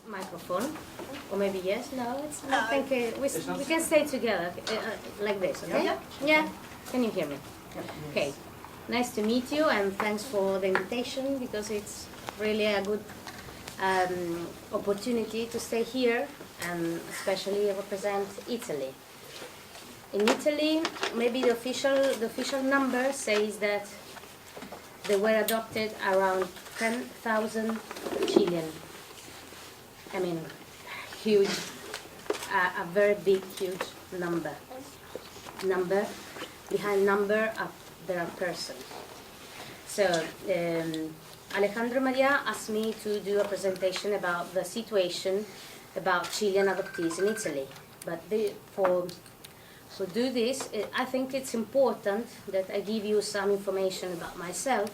microphone, or maybe yes, no, it's not. I think we can stay together like this, okay? Yeah. Yeah. Can you hear me? Okay. Nice to meet you, and thanks for the invitation, because it's really a good opportunity to stay here and especially represent Italy. In Italy, maybe the official number says that there were adopted around 10,000 Chilean. I mean, huge, a very big, huge number. Behind number, there are persons. So, Alejandro Maria asked me to do a presentation about the situation about Chilean adoptees in Italy. But to do this, I think it's important that I give you some information about myself,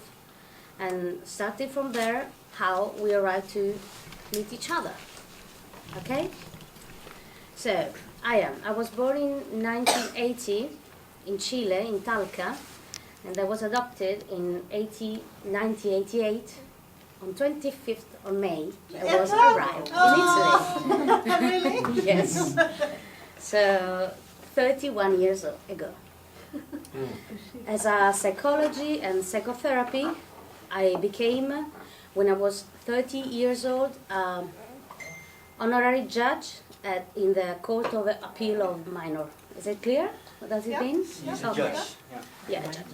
and starting from there, how we arrived to meet each other. Okay? So, I was born in 1980 in Chile, in Talca, and I was adopted in 1988. On 25th of May, I was arrived in Italy. Really? Yes. So, 31 years ago. As a psychology and psychotherapy, I became, when I was 30 years old, honorary judge in the Court of Appeal of Minor. Is it clear? What does it mean? Yeah. Okay. Judge. Yeah, judge.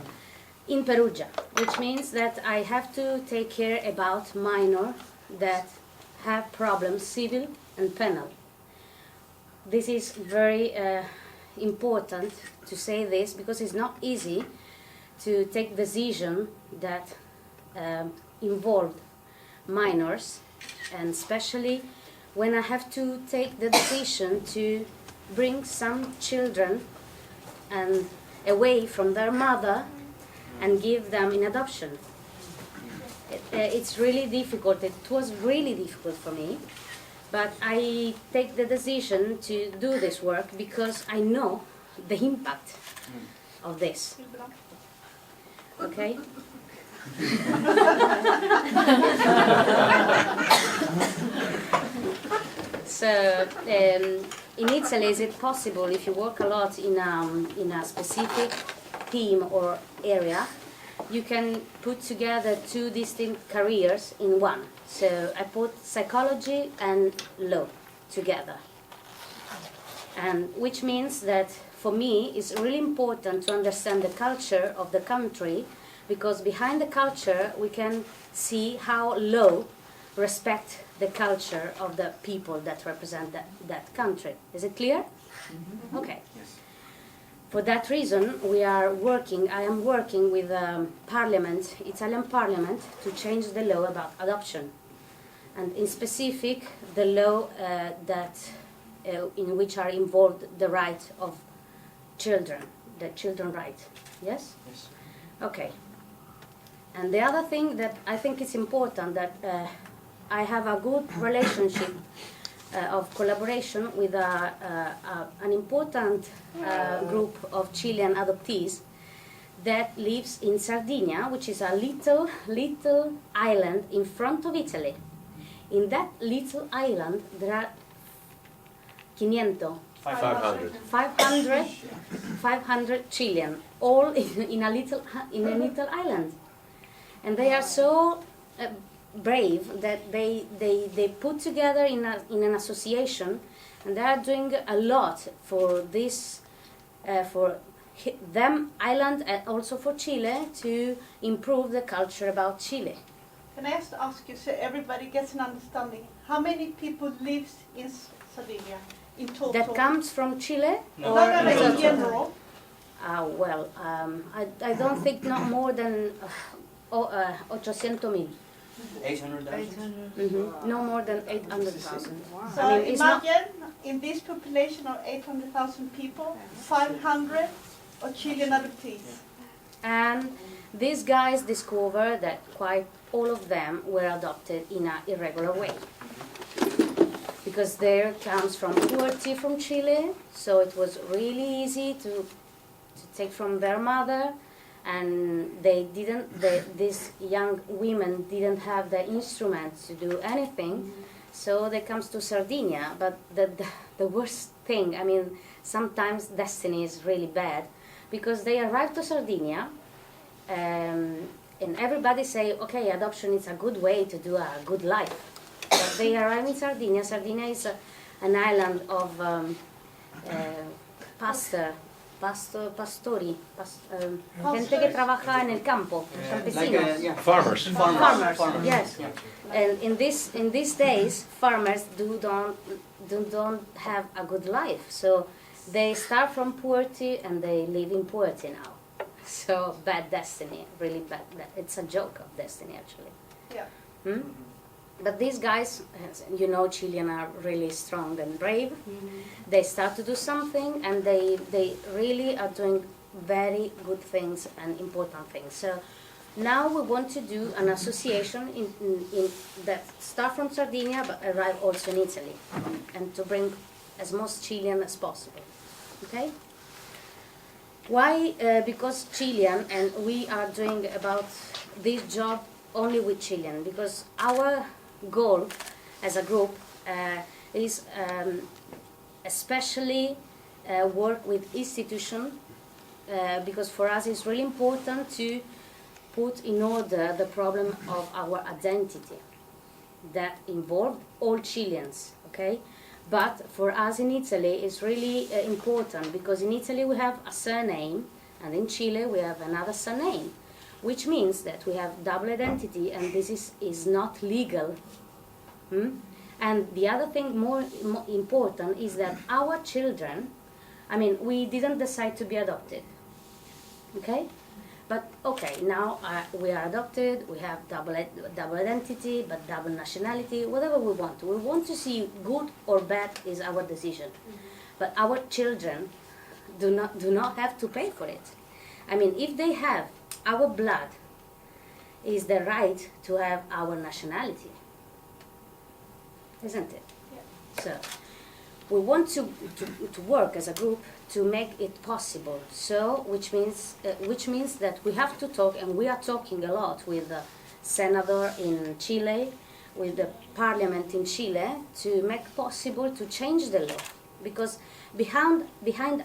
In Perugia, which means that I have to take care about minor that have problems, civil and penal. This is very important to say this, because it's not easy to take decision that involve minors, and especially when I have to take the decision to bring some children and away from their mother and give them in adoption. It's really difficult. It was really difficult for me, but I take the decision to do this work because I know the impact of this. Okay? So, in Italy, is it possible, if you work a lot in a specific team or area, you can put together two distinct careers in one. So I put psychology and law together, and which means that for me it's really important to understand the culture of the country, because behind the culture we can see how law respect the culture of the people that represent that country. Is it clear? Mm-hmm. Okay. Yes. For that reason, I am working with Parliament, Italian Parliament, to change the law about adoption, and in specific the law in which are involved the right of children, the children right. Yes? Yes. Okay. And the other thing that I think is important, that I have a good relationship of collaboration with an important group of Chilean adoptees that lives in Sardinia, which is a little island in front of Italy. In that little island there are 500 Chilean, all in a little island, and they are so brave that they put together in an association, and they are doing a lot for this for them island, and also for Chile, to improve the culture about Chile. Can I just ask you, so everybody gets an understanding, how many people lives in Sardinia in total? That comes from Chile? No. No, in general. Well, I don't think not more than 800,000. 800,000? Mm-hmm. No more than 800,000. So I mean, it's not. imagine, in this population of 800,000 people, 500 are Chilean adoptees. And these guys discover that quite all of them were adopted in an irregular way, because they comes from poverty from Chile, so it was really easy to take from their mother, and these young women didn't have the instruments to do anything, So they comes to Sardinia, but the worst thing, I mean, sometimes destiny is really bad, because they arrive to Sardinia, and everybody say, okay, adoption is a good way to do a good life. But they arrive in Sardinia. Sardinia is an island of pastori, gente que trabaja en el campo, campesinos. Farmers. Farmers, Farmers. yes. Yeah. And in these days, farmers don't have a good life. So they start from poverty and they live in poverty now. So bad destiny, really bad. It's a joke of destiny, actually. Yeah. Hmm? But these guys, you know, Chilean are really strong and brave. They start to do something, and they really are doing very good things and important things. So now we want to do an association in that start from Sardinia but arrive also in Italy, and to bring as most Chilean as possible. Okay? Why? Because Chilean, and we are doing about this job only with Chilean, because our goal as a group is especially work with institutions, because for us it's really important to put in order the problem of our identity that involved all Chileans, okay? But for us in Italy it's really important, because in Italy we have a surname and in Chile we have another surname, which means that we have double identity, and this is not legal. And the other thing more important is that our children, I mean, we didn't decide to be adopted, okay? But okay, now we are adopted, we have double identity, but double nationality, whatever we want. We want to see good or bad is our decision. But our children do not have to pay for it. I mean, if they have our blood, is the right to have our nationality, isn't it? Yeah. So we want to work as a group to make it possible. So which means that we have to talk, and we are talking a lot with the senator in Chile, with the parliament in Chile, to make possible to change the law. Because behind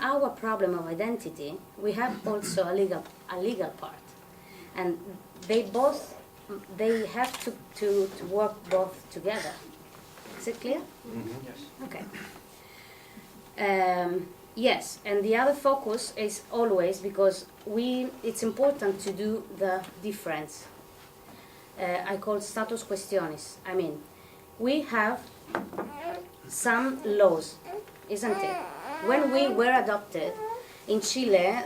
our problem of identity, we have also a legal part, and they have to work both together. Is it clear? Yes. Okay. Yes, and the other focus is always, because it's important to do the difference. I call status questiones. I mean, we have some laws, isn't it? When we were adopted in Chile,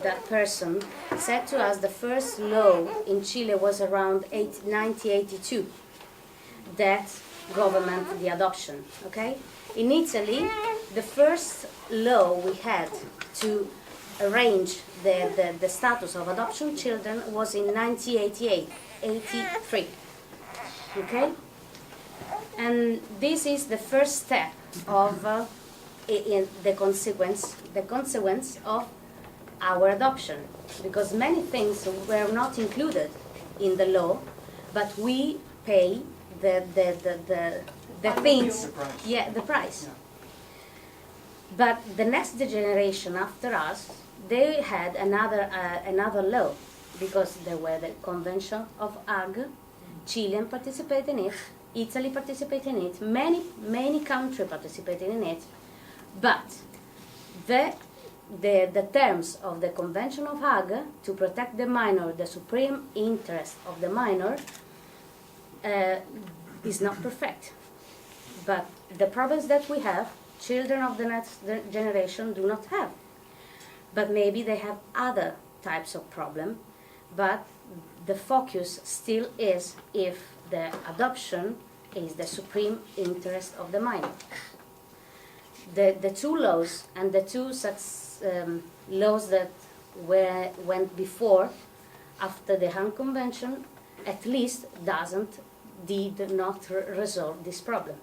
that person said to us the first law in Chile was around 1982 that government the adoption, okay? In Italy, the first law we had to arrange the status of adoption children was in 1983, okay? And this is the first step of in the consequence of our adoption, because many things were not included in the law, but we pay the things, The price. yeah, the price. Yeah. But the next generation after us, they had another law, because there were the Convention of Hague. Chile participated in it, Italy participated in it, many countries participated in it, but the terms of the Convention of Hague to protect the minor, the supreme interest of the minor, is not perfect. But the problems that we have, children of the next generation do not have. But maybe they have other types of problem, but the focus still is if the adoption is the supreme interest of the minor. The two laws and the two laws that went before, after the Hague Convention, at least did not resolve this problem.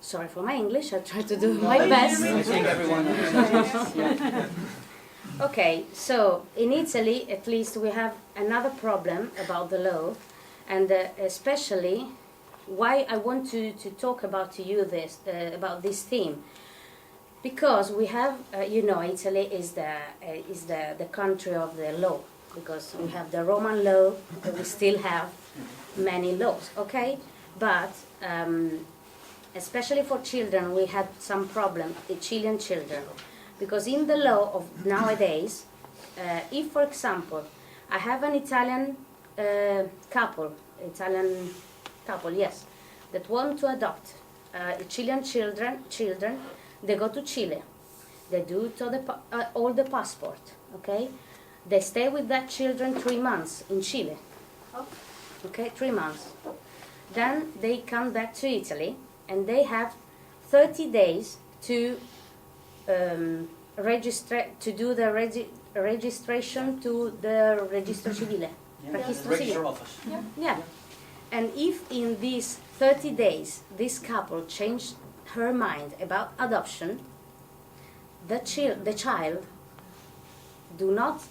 Sorry for my English, I try to do my best. I think everyone understands. Yeah. Okay, so in Italy, at least, we have another problem about the law, and especially why I want to talk about to you this about this theme, because we have Italy is the country of the law, because we have the Roman law, but we still have many laws, okay? But especially for children, we had some problem, the Chilean children, because in the law of nowadays, if, for example, I have an Italian couple, yes, that want to adopt Chilean children, they go to Chile, they do all the passport, okay? They stay with that children 3 months in Chile, okay, 3 months. Then they come back to Italy, and they have 30 days to register, to do the registration to the Registro Civile. Register office. Yeah. And if in these 30 days this couple changed her mind about adoption, the child do not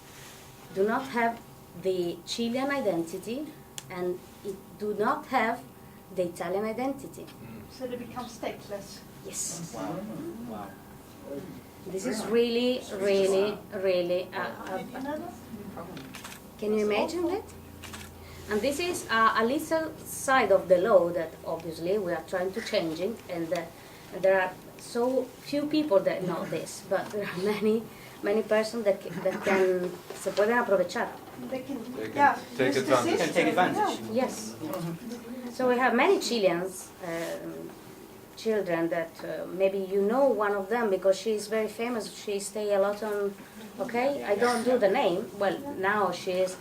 have the Chilean identity, and it do not have the Italian identity. So they become stateless. Yes. Wow. Wow. This is really. Did you know that? Can you imagine that? And this is a little side of the law that obviously we are trying to change it, and there are so few people that know this, but there are many persons that can se pueden aprovechar. They can take use the advantage. system. Can take advantage. Yes. So we have many Chileans children that maybe you know one of them because she is very famous. She stay a lot on. Okay, I don't do the name. Well, now she is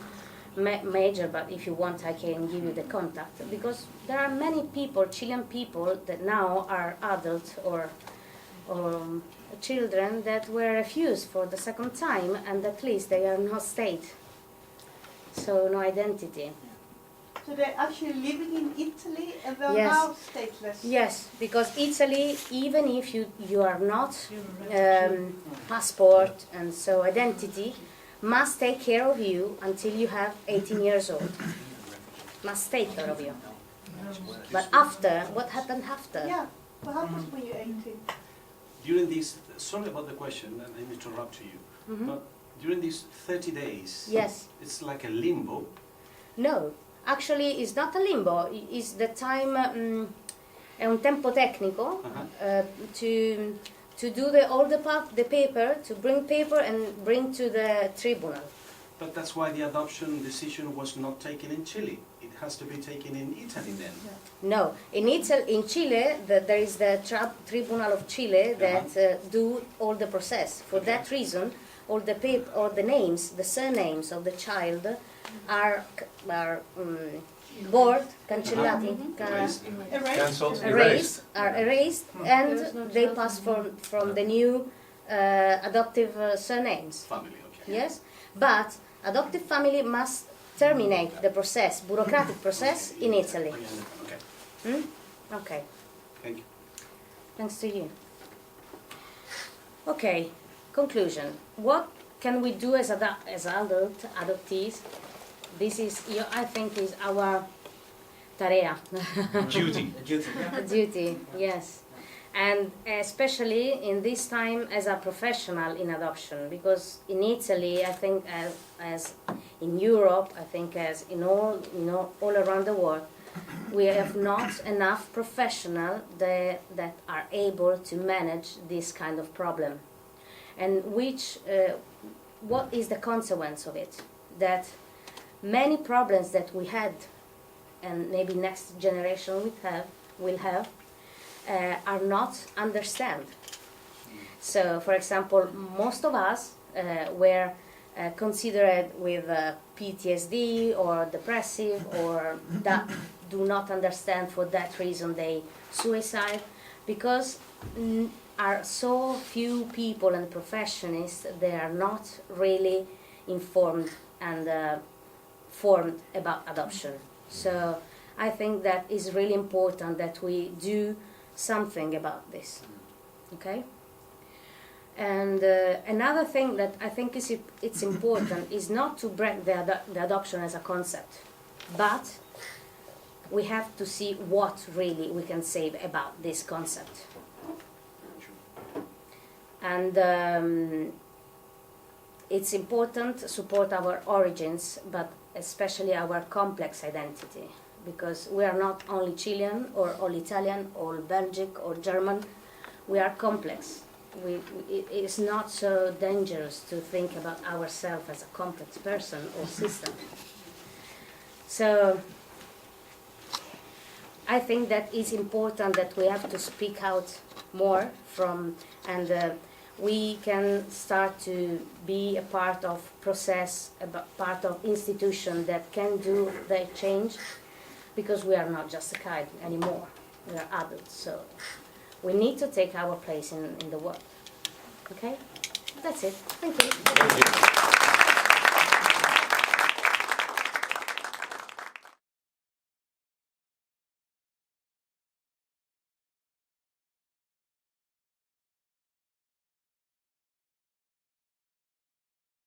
major, but if you want, I can give you the contact, because there are many people, Chilean people, that now are adults or children that were refused for the second time, and at least they are not state, so no identity. So they're actually living in Italy and they're Yes. now stateless. Yes, because Italy, even if you are not passport and so identity, must take care of you until you have 18 years old. Must take care of you. But after, what happened after? Yeah. What happens when you're 18? During these, sorry about the question, and I interrupt you, but during these 30 days, Yes. it's like a limbo. No, actually it's not a limbo, it's the time, è un tempo tecnico to do all the paper, to bring paper and bring to the tribunal. But that's why the adoption decision was not taken in Chile. It has to be taken in Italy then. No, in Chile, there is the Tribunal of Chile that do all the process. For that reason, all the names, the surnames of the child are board, cancellati, Erased. erased, and they pass from the new adoptive surnames. Family, okay. Yes, but adoptive family must terminate the process, bureaucratic process, in Italy. Okay, Okay, thank you. thanks to you. Okay, conclusion. What can we do as adoptees? This is, I think, is our tarea. Duty. Duty, yes. And especially in this time as a professional in adoption, because in Italy, I think, as in Europe, I think as in all around the world, we have not enough professionals that are able to manage this kind of problem. And what is the consequence of it? That many problems that we had, and maybe next generation will have, are not understood. So, for example, most of us were considered with PTSD or depressive, or that do not understand, for that reason they suicide, because are so few people and professionals, they are not really informed and formed about adoption. So I think that is really important that we do something about this. Okay? And another thing that I think it's important is not to break the adoption as a concept, but we have to see what really we can say about this concept. And it's important to support our origins, but especially our complex identity, because we are not only Chilean or all Italian or Belgic or German, we are complex. It's not so dangerous to think about ourselves as a complex person or system. So I think that it's important that we have to speak out more from, and we can start to be a part of process, a part of institution that can do the change, because we are not just a kid anymore. We are adults, so we need to take our place in the world. Okay? That's it. Thank you. Thank you.